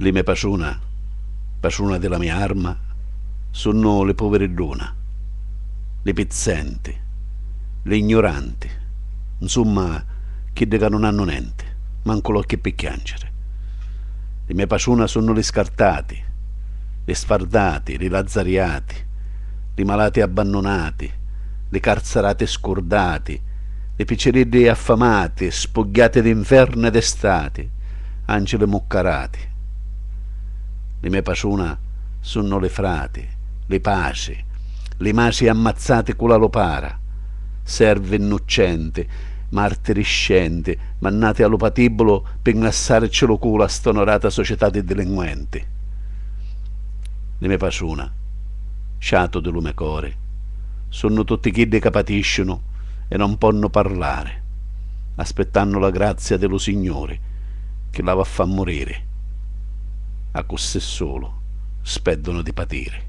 Le mie persone della mia arma, sono le poverellone, le pezzenti, le ignoranti, insomma, chi che non hanno niente, manco l'occhio per piangere. Le mie persone sono gli scartati, gli sfardati, i lazzariati, i malati abbandonati, i carcerati scordati, i piccerilli affamati, spogliati d'inferno ed estati, angeli moccarati. Le mie persone sono le frati, le paci, le masi ammazzate con la lopara, serve innocenti, martiri scenti, mannati allo patibolo per ingrassarci lo culo a stonorata società di delinquenti. Le mie persone, sciato del lume core, sono tutti quelli che patiscono e non possono parlare, aspettando la grazia dello Signore che la va a far morire. A così solo speddono di patire.